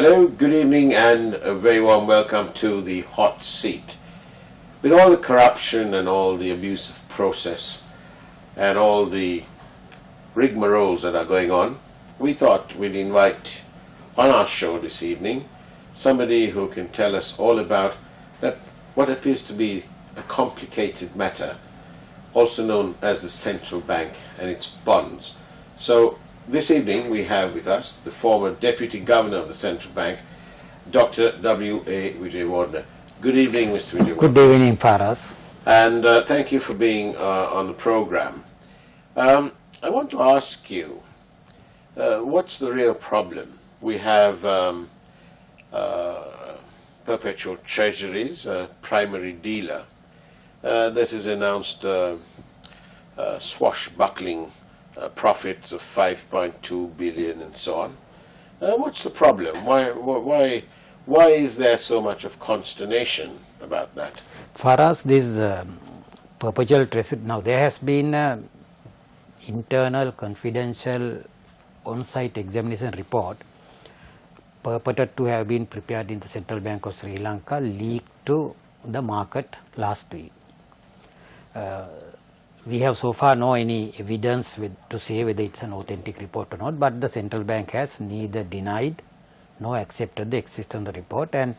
Hello, good evening, and a very warm welcome to the hot seat. With all the corruption and all the abusive process and all the rigmaroles that are going on, we thought we'd invite on our show this evening somebody who can tell us all about that what appears to be a complicated matter, also known as the central bank and its bonds. So this evening we have with us the former Deputy Governor of the Central Bank, Dr. W.A. Vijayawardena. Good evening, Mr. Vijayawardena. Good evening, Faraz. And thank you for being on the program. I want to ask you, what's the real problem? We have perpetual treasuries, a primary dealer that has announced swashbuckling profits of 5.2 billion and so on. What's the problem? Why is there so much of consternation about that? For us, this perpetual treasury, now there has been internal confidential on-site examination report purported to have been prepared in the Central Bank of Sri Lanka, leaked to the market last week. We have so far no any evidence to say whether it's an authentic report or not, but the central bank has neither denied nor accepted the existence of the report. And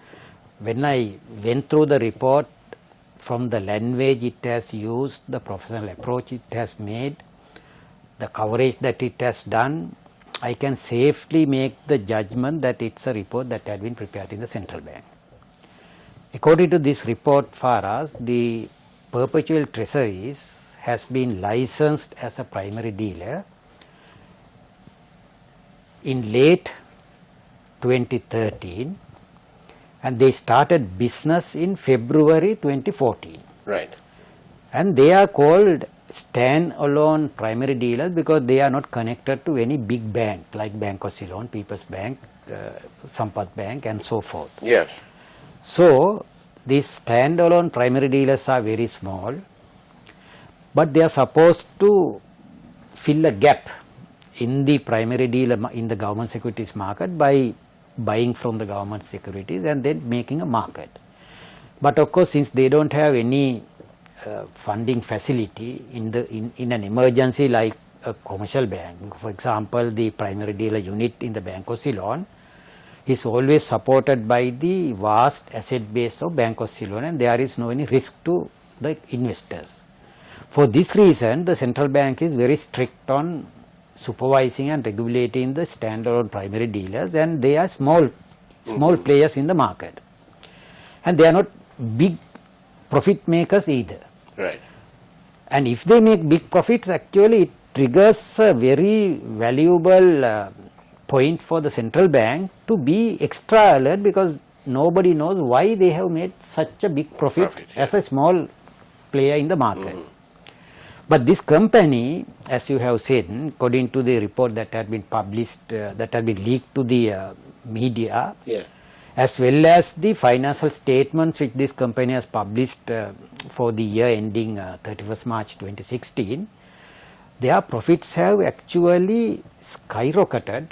when I went through the report, from the language it has used, the professional approach it has made, the coverage that it has done, I can safely make the judgment that it's a report that had been prepared in the central bank. According to this report, for us, the perpetual treasuries has been licensed as a primary dealer in late 2013, and they started business in February 2014. Right. And they are called stand-alone primary dealers because they are not connected to any big bank like Bank of Ceylon, People's Bank, Sampath Bank and so forth. Yes. So these stand-alone primary dealers are very small, but they are supposed to fill a gap in the primary dealer in the government securities market by buying from the government securities and then making a market. But of course, since they don't have any funding facility in an emergency like a commercial bank, for example, the primary dealer unit in the Bank of Ceylon is always supported by the vast asset base of Bank of Ceylon, and there is no any risk to the investors. For this reason, the central bank is very strict on supervising and regulating the standalone primary dealers, and they are small players in the market, and they are not big profit makers either. Right. And if they make big profits, actually it triggers a very valuable point for the central bank to be extra alert, because nobody knows why they have made such a big profit as a small player in the market. But this company, as you have said, according to the report that had been published, that had been leaked to the media, as well as the financial statements which this company has published for the year ending 31st March 2016, their profits have actually skyrocketed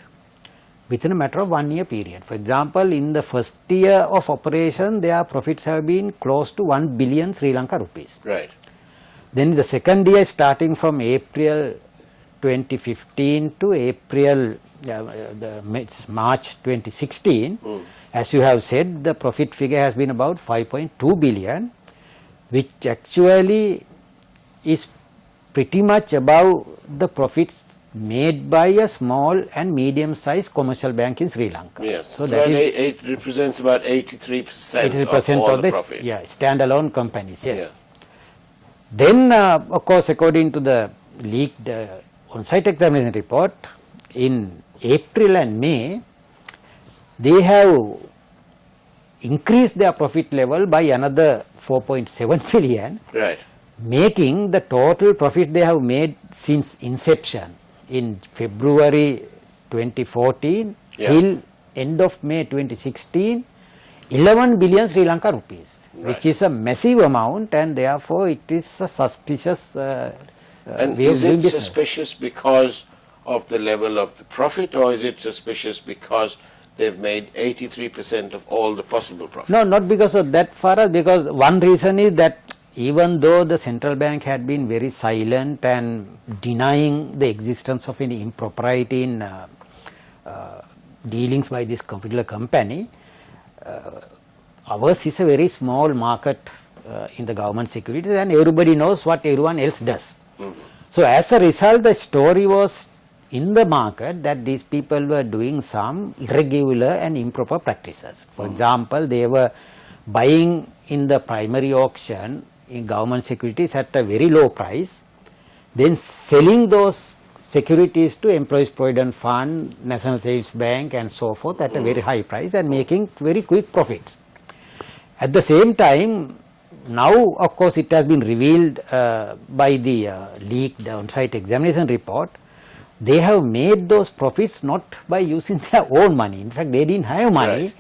within a matter of 1 year period. For example, in the first year of operation, their profits have been close to 1 billion Sri Lanka rupees. Right. Then the second year, starting from April 2015 to March 2016, as you have said, the profit figure has been about 5.2 billion, which actually is pretty much above the profits made by a small and medium-sized commercial bank in Sri Lanka. Yes, so that it represents about 83% of all the profit. Yeah, standalone companies, yes. Yeah. Then, of course, according to the leaked on-site examination report, in April and May, they have increased their profit level by another 4.7 billion, right, making the total profit they have made since inception in February 2014 till end of May 2016, 11 billion Sri Lanka rupees. Which is a massive amount, and therefore it is a suspicious and is it suspicious because of the level of the profit, or is it suspicious because they've made 83% of all the possible profit. No, not because of that, Farah, because one reason is that even though the central bank had been very silent and denying the existence of any impropriety in dealings by this particular company, ours is a very small market in the government securities, and everybody knows what everyone else does. So as a result, the story was in the market that these people were doing some irregular and improper practices. For example, they were buying in the primary auction in government securities at a very low price, then selling those securities to Employees Provident Fund, National Savings Bank and so forth at a very high price and making very quick profits. At the same time, now of course it has been revealed by the leaked on-site examination report, they have made those profits not by using their own money. In fact, they didn't have money. Right.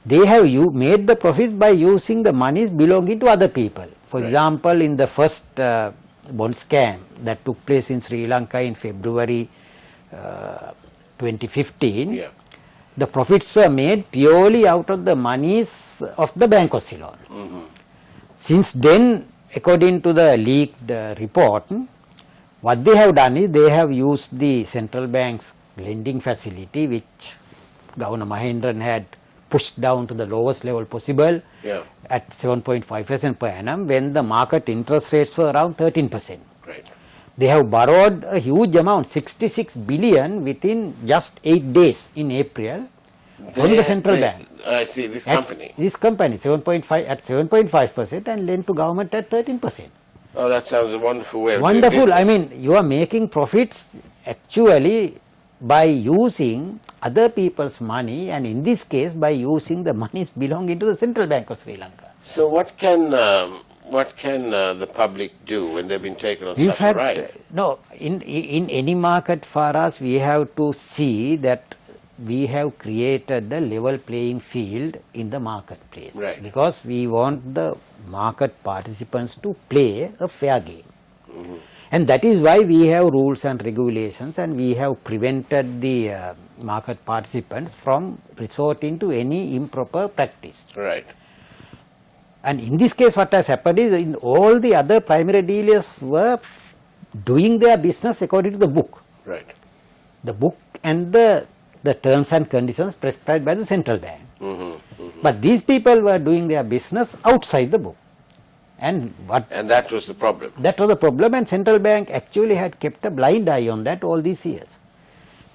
They have made the profits by using the monies belonging to other people. For example, in the first bond scam that took place in Sri Lanka in February 2015, the profits were made purely out of the monies of the Bank of Ceylon. Since then, according to the leaked report, what they have done is they have used the central bank's lending facility, which Governor Mahendran had pushed down to the lowest level possible at 7.5% per annum when the market interest rates were around 13%. Right. They have borrowed a huge amount, 66 billion within just 8 days in April from the central bank. I see, this company. This company, 7.5 at 7.5% and lent to government at 13%. Oh, that sounds a wonderful way of Wonderful. doing business. I mean, you are making profits actually by using other people's money, and in this case by using the monies belonging to the Central Bank of Sri Lanka. So what can the public do when they've been taken on such a ride? No, in any market for us, we have to see that we have created the level playing field in the marketplace. Right. Because we want the market participants to play a fair game. And that is why we have rules and regulations, and we have prevented the market participants from resorting to any improper practice. Right. And in this case, what has happened is in all the other primary dealers were doing their business according to the book. Right. The book and the terms and conditions prescribed by the central bank. But these people were doing their business outside the book. And that was the problem. That was the problem, and central bank actually had kept a blind eye on that all these years.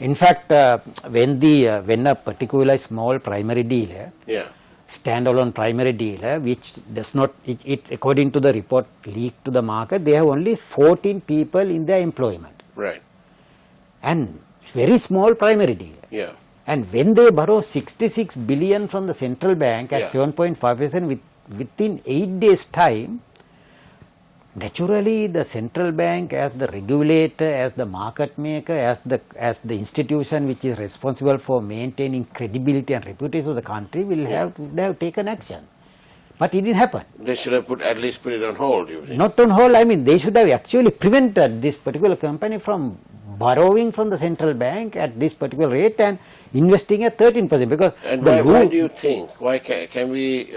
In fact, when a particular small primary dealer, standalone primary dealer, which does not, it according to the report leaked to the market, they have only 14 people in their employment. Right. And very small primary dealer. Yeah. And when they borrow 66 billion from the central bank at 7.5% within 8 days time, naturally the central bank as the regulator, as the market maker, as the institution which is responsible for maintaining credibility and reputation of the country would have taken action. But it didn't happen. They should have at least put it on hold, you think? Not on hold, I mean they should have actually prevented this particular company from borrowing from the central bank at this particular rate and investing at 13%. Because and why do you think? Why can we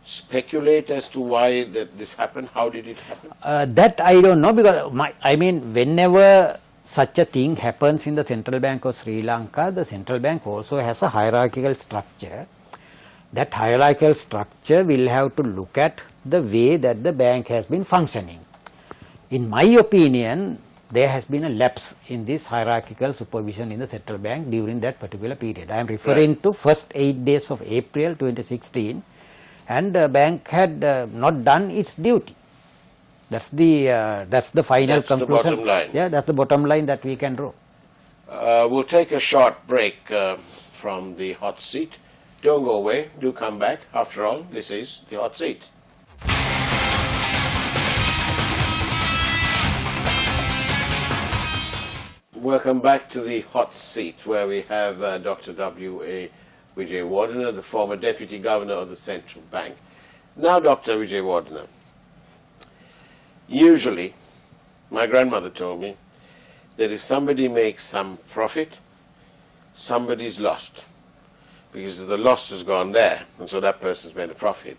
speculate as to why this happened? How did it happen? That I don't know, because I mean whenever such a thing happens in the Central Bank of Sri Lanka, the central bank also has a hierarchical structure. That hierarchical structure will have to look at the way that the bank has been functioning. In my opinion, there has been a lapse in this hierarchical supervision in the central bank during that particular period. I am referring to first 8 days of April 2016, and the bank had not done its duty. That's the final conclusion. That's the bottom line. Yeah, that's the bottom line that we can draw. We'll take a short break from the hot seat. Don't go away. Do come back. After all, this is the hot seat. Welcome back to the hot seat, where we have Dr. W.A. Wijewardena, the former Deputy Governor of the Central Bank. Now, Dr. Wijewardena, usually, my grandmother told me that if somebody makes some profit, somebody's lost. because the loss has gone there, and so that person's made a profit.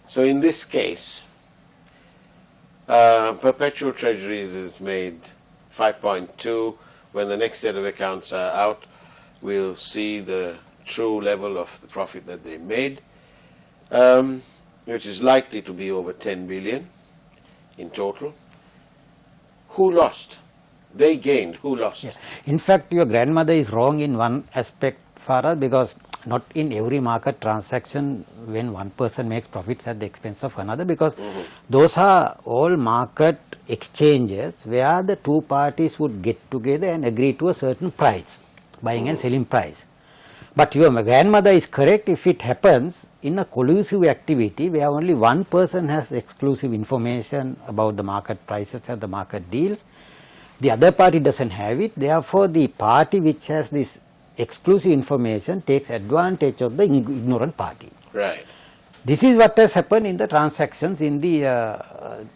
So in this case, perpetual treasuries is made 5.2. When the next set of accounts are out, we'll see the true level of the profit that they made, which is likely to be over 10 billion in total. Who lost? They gained. Who lost? Yes. In fact, your grandmother is wrong in one aspect, Farah, because not in every market transaction when one person makes profits at the expense of another, because those are all market exchanges where the two parties would get together and agree to a certain price, buying and selling price. But your grandmother is correct if it happens in a collusive activity where only one person has exclusive information about the market prices and the market deals. The other party doesn't have it, therefore the party which has this exclusive information takes advantage of the ignorant party. Right. This is what has happened in the transactions in the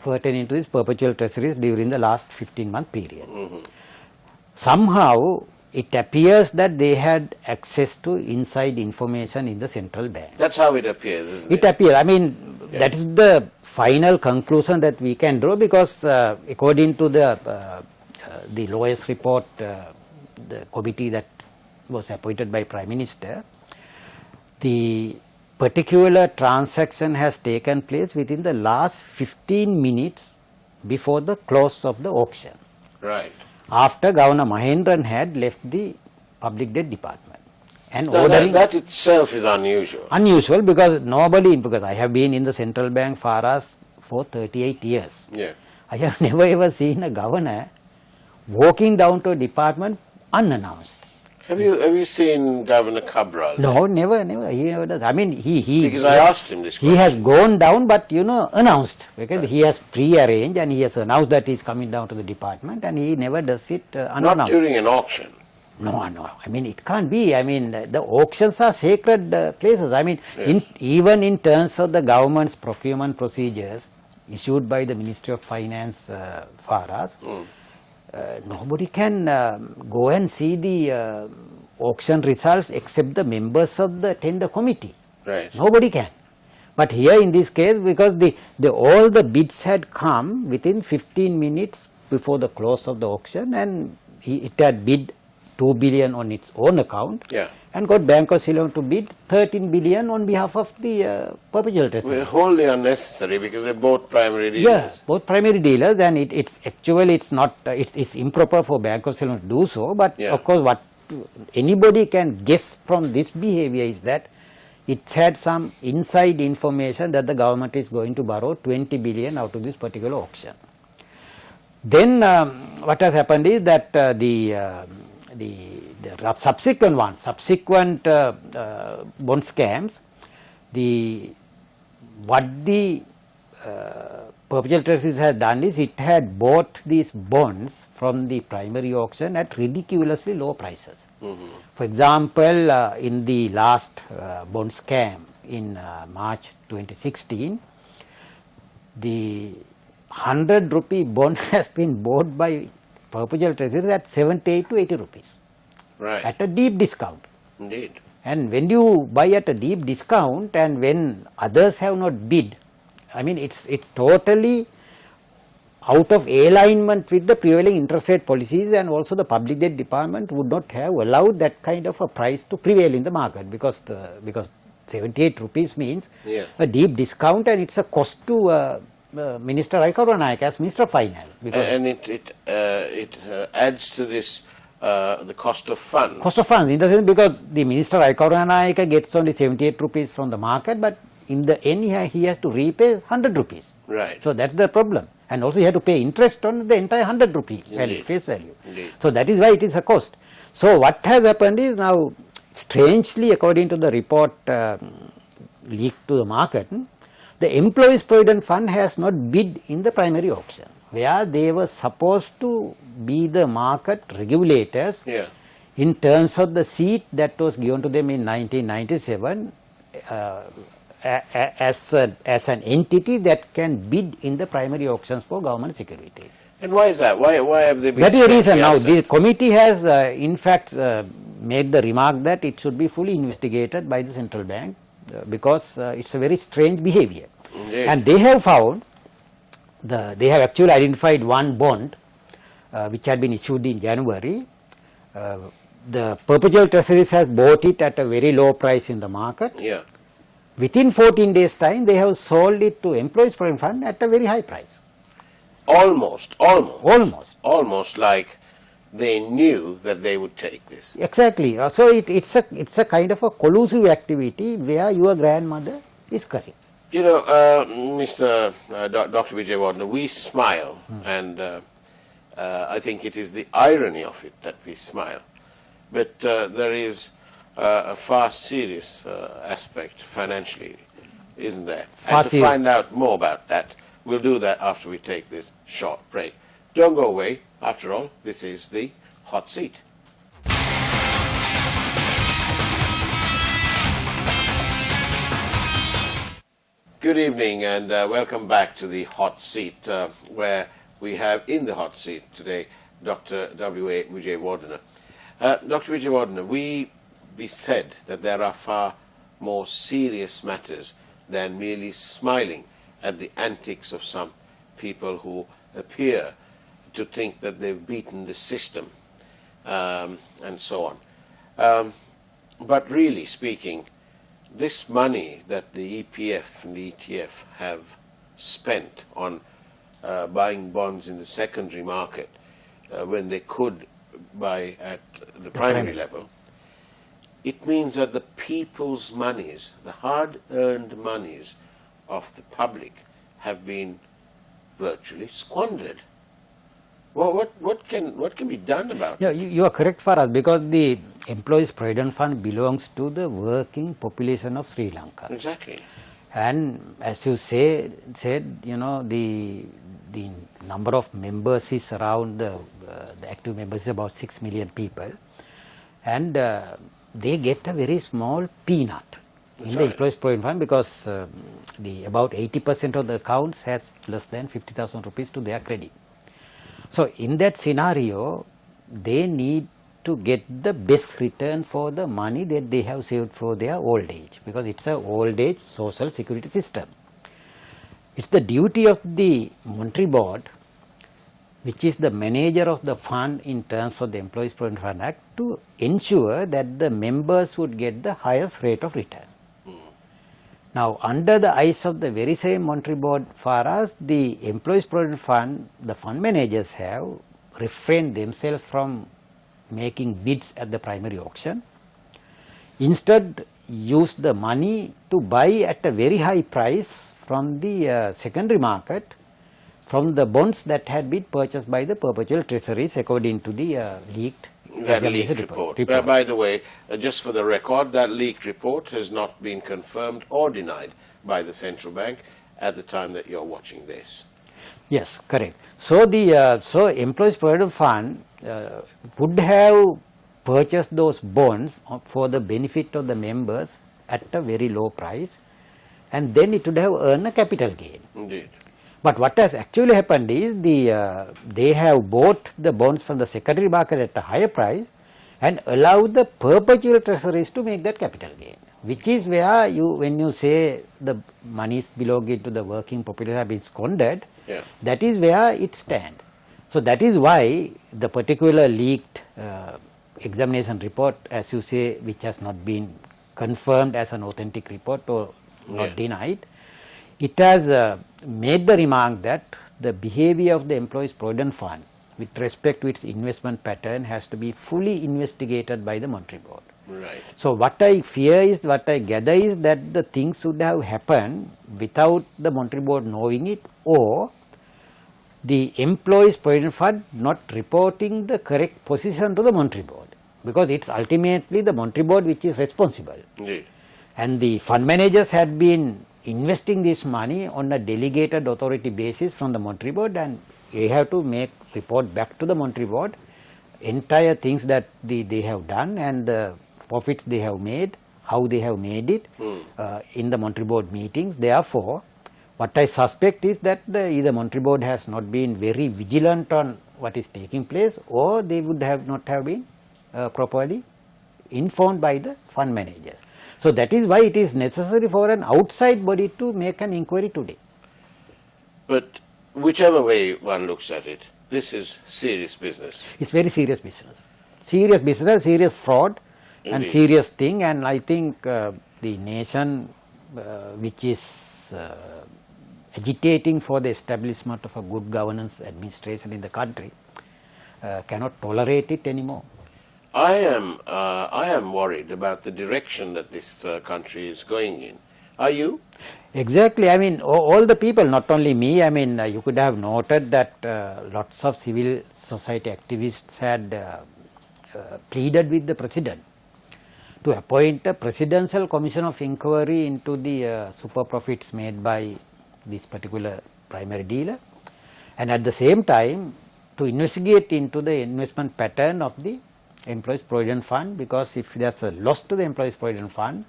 pertaining to these perpetual treasuries during the last 15-month period. Somehow it appears that they had access to inside information in the central bank. That's how it appears, isn't it? It appears. I mean, that is the final conclusion that we can draw, because according to the lawyer's report, the committee that was appointed by Prime Minister, the particular transaction has taken place within the last 15 minutes before the close of the auction. Right. After Governor Mahendran had left the Public Debt Department. And Now, ordering that itself is unusual. Unusual, because because I have been in the central bank for 38 years. Yeah. I have never ever seen a governor walking down to a department unannounced. Have you seen Governor Cabral? No, never. He never does. I mean, Because I asked him this question. He has gone down, but announced, because he has pre-arranged and he has announced that he is coming down to the department, and he never does it unannounced. Not during an auction. No. I mean, it can't be. I mean, the auctions are sacred places. I mean, Yes. Even in terms of the government's procurement procedures issued by the Ministry of Finance, Faras, nobody can go and see the auction results except the members of the tender committee. Right. Nobody can. But here in this case, because all the bids had come within 15 minutes before the close of the auction, and it had bid 2 billion on its own account, Yeah. and got Bank of Ceylon to bid 13 billion on behalf of the perpetual treasury. Well, wholly unnecessary, because they're both primary dealers. Yes, both primary dealers, and it's not it's improper for Bank of Ceylon to do so. But Yeah. of course, what anybody can guess from this behavior is that it had some inside information that the government is going to borrow 20 billion out of this particular auction. Then what has happened is that the subsequent bond scams, what the perpetual treasuries has done is it had bought these bonds from the primary auction at ridiculously low prices. For example, in the last bond scam in March 2016, the 100 rupee bond has been bought by perpetual treasuries at 78 to 80 rupees. Right. At a deep discount. Indeed. And when you buy at a deep discount and when others have not bid, I mean, it's totally out of alignment with the prevailing interest rate policies, and also the Public Debt Department would not have allowed that kind of a price to prevail in the market, because 78 rupees means a deep discount, and it's a cost to Minister Raikaruanayake as Minister of Finance. And it adds to this the cost of funds. Cost of funds, in the sense, because the Minister Raikaruanayake gets only 78 rupees from the market, but in the end he has to repay 100 rupees. Right. So that's the problem. And also he had to pay interest on the entire 100 rupees value, face value. Indeed. So that is why it is a cost. So what has happened is, now, strangely, according to the report leaked to the market, the Employees Provident Fund has not bid in the primary auction, where they were supposed to be the market regulators. Yeah. In terms of the seat that was given to them in 1997 as an entity that can bid in the primary auctions for government securities. And why is that? Why have they been? That is the reason. Now the committee has in fact made the remark that it should be fully investigated by the central bank because it's a very strange behavior. Indeed. And they have found, they have actually identified one bond which had been issued in January. The perpetual treasuries has bought it at a very low price in the market. Yeah. Within 14 days time, they have sold it to Employees Provident Fund at a very high price. Almost Almost. like they knew that they would take this. Exactly. So it's a kind of a collusive activity where your grandmother is correct. You know, Dr. Vijay Wardner, we smile, and I think it is the irony of it that we smile. But there is a far serious aspect financially, isn't there? And to find out more about that, we'll do that after we take this short break. Don't go away. After all, this is the Hot Seat. Good evening and welcome back to the Hot Seat, where we have in the Hot Seat today Dr. W.A. Vijay Wardner. Dr. Vijay Wardner, we said that there are far more serious matters than merely smiling at the antics of some people who appear to think that they've beaten the system and so on. But really speaking, this money that the EPF and the ETF have spent on buying bonds in the secondary market when they could buy at the primary level, it means that the people's monies, the hard-earned monies of the public, have been virtually squandered. Well, what can be done about it? You are correct, Farad, because the Employees Provident Fund belongs to the working population of Sri Lanka. Exactly. And as you said, you know, the number of members is around, the active members is about 6 million people, and they get a very small peanut in the Employees Provident Fund because about 80% of the accounts has less than 50,000 rupees to their credit. So in that scenario, they need to get the best return for the money that they have saved for their old age, because it's an old age social security system. It's the duty of the Monetary Board, which is the manager of the fund in terms of the Employees Provident Fund Act, to ensure that the members would get the highest rate of return. Now, under the eyes of the very same Monetary Board, far as the Employees Provident Fund, the fund managers have refrained themselves from making bids at the primary auction. Instead, use the money to buy at a very high price from the secondary market, from the bonds that had been purchased by the perpetual treasuries according to the leaked report. By the way, just for the record, that leaked report has not been confirmed or denied by the central bank at the time that you're watching this. Yes, correct. So the Employees Provident Fund would have purchased those bonds for the benefit of the members at a very low price, and then it would have earned a capital gain. Indeed. But what has actually happened is they have bought the bonds from the secondary market at a higher price and allowed the perpetual treasuries to make that capital gain, which is where when you say the monies belonging to the working population have been squandered, that is where it stands. So that is why the particular leaked examination report, as you say, which has not been confirmed as an authentic report or not denied, it has made the remark that the behavior of the Employees Provident Fund with respect to its investment pattern has to be fully investigated by the Monetary Board. Right. So what I fear is, what I gather is that the things should have happened without the Monetary Board knowing it, or the Employees Provident Fund not reporting the correct position to the Monetary Board, because it's ultimately the Monetary Board which is responsible. Indeed. And the fund managers had been investing this money on a delegated authority basis from the Monetary Board, and they have to make report back to the Monetary Board entire things that they have done and the profits they have made, how they have made it in the Monetary Board meetings. Therefore, what I suspect is that either Monetary Board has not been very vigilant on what is taking place, or they would have not have been properly informed by the fund managers. So that is why it is necessary for an outside body to make an inquiry today. But whichever way one looks at it, this is serious business. It's very serious business. Serious business, serious fraud, and Indeed. serious thing. And I think the nation which is agitating for the establishment of a good governance administration in the country cannot tolerate it anymore. I am worried about the direction that this country is going in. Are you? Exactly. I mean, all the people, not only me. I mean, you could have noted that lots of civil society activists had pleaded with the president to appoint a presidential commission of inquiry into the super profits made by this particular primary dealer, and at the same time to investigate into the investment pattern of the Employees Provident Fund, because if there is a loss to the Employees Provident Fund,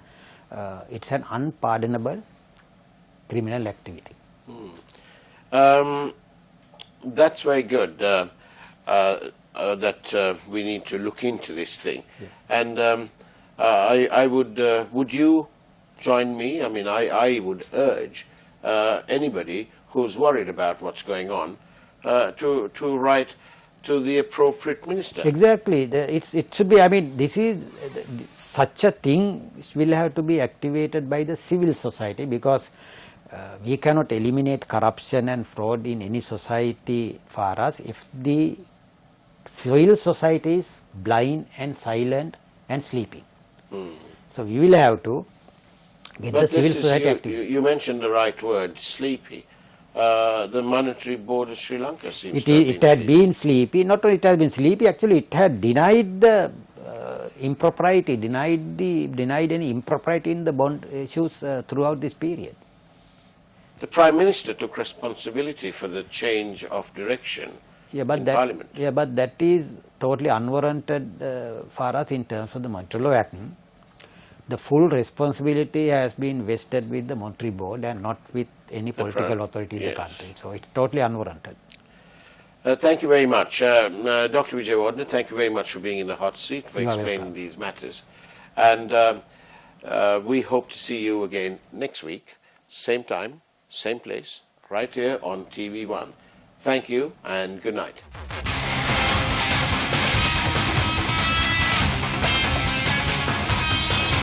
it is an unpardonable criminal activity. That's very good that we need to look into this thing. Yeah. And I would you join me? I mean, I would urge anybody who's worried about what's going on to write to the appropriate minister. Exactly. It should be, I mean, this is such a thing will have to be activated by the civil society, because we cannot eliminate corruption and fraud in any society for us if the civil society is blind and silent and sleeping. So we will have to get the civil society active. You mentioned the right word, sleepy. The monetary board of Sri Lanka seems to have it had been sleepy. Not only it has been sleepy, actually it had denied the impropriety, denied any impropriety in the bond issues throughout this period. The Prime Minister took responsibility for the change of direction in Parliament. Yeah, but that is totally unwarranted for us in terms of the Monetary Law Act. The full responsibility has been vested with the Monetary Board and not with any political authority in the country. So it's totally unwarranted. Thank you very much. Dr. Wijewardene, thank you very much for being in the hot seat, for explaining these matters. And we hope to see you again next week, same time, same place, right here on TV1. Thank you and good night.